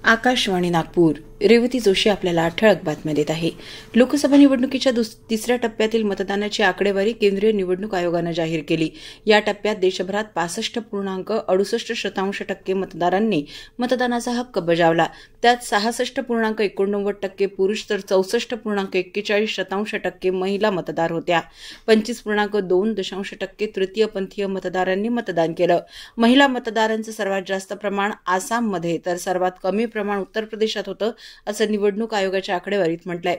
आकाशवाणी नागपूर. रेवती जोशी आपल्याला ठळक बातम्या देत आहे. लोकसभा निवडणुकीच्या तिसऱ्या टप्प्यातील मतदानाची आकडेवारी केंद्रीय निवडणूक आयोगानं जाहीर केली. या टप्प्यात देशभरात 65.68% मतदारांनी मतदानाचा हक्क बजावला. त्यात 66.89% पुरुष तर 64.41% महिला मतदार होत्या. 25.2% तृतीयपंथीय मतदारांनी मतदान केलं. महिला मतदारांचं सर्वात जास्त प्रमाण आसाममध्ये तर सर्वात कमी प्रमाण उत्तर प्रदेशात होतं, असं निवडणूक आयोगाच्या आकडेवारीत म्हटलंय.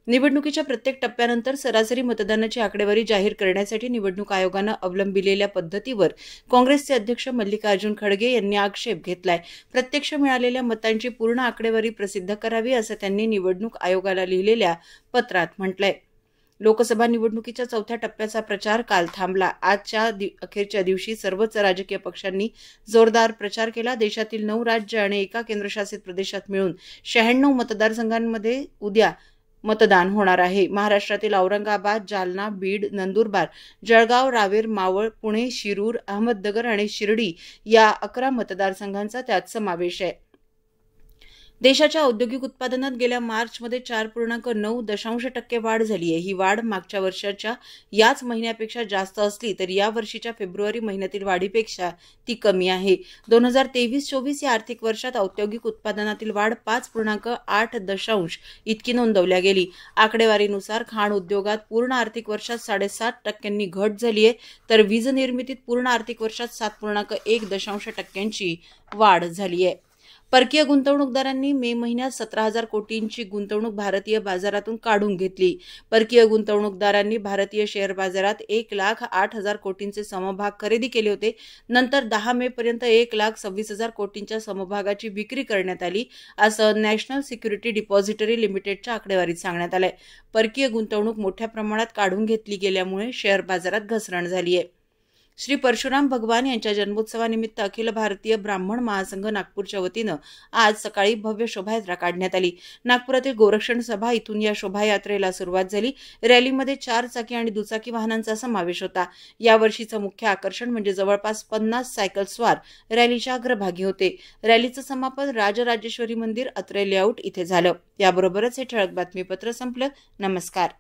निवडणुकीच्या प्रत्येक टप्प्यानंतर सरासरी मतदानाची आकडेवारी जाहीर करण्यासाठी निवडणूक आयोगानं अवलंबिलेल्या पद्धतीवर काँग्रेसचे अध्यक्ष मल्लिकार्जुन खडगे यांनी आक्षेप घेतलाय. प्रत्यक्ष मिळालेल्या मतांची पूर्ण आकडेवारी प्रसिद्ध करावी, असं त्यांनी निवडणूक आयोगाला लिहिलेल्या पत्रात म्हटलंय. लोकसभा निवडणुकीच्या चौथ्या टप्प्याचा प्रचार काल थांबला. आजच्या अखेरच्या दिवशी सर्वच राजकीय पक्षांनी जोरदार प्रचार केला. देशातील 9 राज्य आणि एका केंद्रशासित प्रदेशात मिळून 96 मतदारसंघांमध्ये उद्या मतदान होणार आहे. महाराष्ट्रातील औरंगाबाद, जालना, बीड, नंदुरबार, जळगाव, रावेर, मावळ, पुणे, शिरूर, अहमदनगर आणि शिर्डी या 11 मतदारसंघांचा त्यात समावेश आहे. देशाच्या औद्योगिक उत्पादनात गेल्या मार्चमध्ये 4.9% वाढ झाली आहे. ही वाढ मागच्या वर्षाच्या याच महिन्यापेक्षा जास्त असली तरी या वर्षीच्या फेब्रुवारी महिन्यातील वाढीपेक्षा ती कमी आहे. 2023-24 या आर्थिक वर्षात औद्योगिक उत्पादनातील वाढ 5.8% इतकी नोंदवल्या गेली. आकडेवारीनुसार खाण उद्योगात पूर्ण आर्थिक वर्षात 7.5% घट झाली आहे, तर वीज निर्मितीत पूर्ण आर्थिक वर्षात 7.1% वाढ झाली आहे. परकीय गुंतवणूकदारांनी मे महिन्यात 17,000 कोटींची गुंतवणूक भारतीय बाजारातून काढून घेतली. परकीय गुंतवणूकदारांनी भारतीय शेअर बाजारात 1,08,000 कोटींचे समभाग खरेदी केले होते. नंतर 10 मे पर्यंत 1,26,000 कोटींच्या समभागाची विक्री करण्यात आली, असं नॅशनल सिक्युरिटी डिपॉझिटरी लिमिटेडच्या आकडेवारीत सांगण्यात आलंय. परकीय गुंतवणूक मोठ्या प्रमाणात काढून घेतली गेल्यामुळे शेअर बाजारात घसरण झाली आहे. श्री परशुराम भगवान यांच्या जन्मोत्सवानिमित्त अखिल भारतीय ब्राह्मण महासंघ नागपूरच्या वतीनं आज सकाळी भव्य शोभायात्रा काढण्यात आली. नागपुरातील गोरक्षण सभा इथून या शोभायात्रेला सुरुवात झाली. रॅलीमध्ये 4 चाकी आणि दुचाकी वाहनांचा समावेश होता. यावर्षीचं मुख्य आकर्षण म्हणजे जवळपास 50 सायकल स्वार रॅलीच्या अग्रभागी होते. रॅलीचं समापन राजराजेश्वरी मंदिर, अत्रे लेआउट इथे झालं. याबरोबरच हे ठळक बातमीपत्र संपलं. नमस्कार.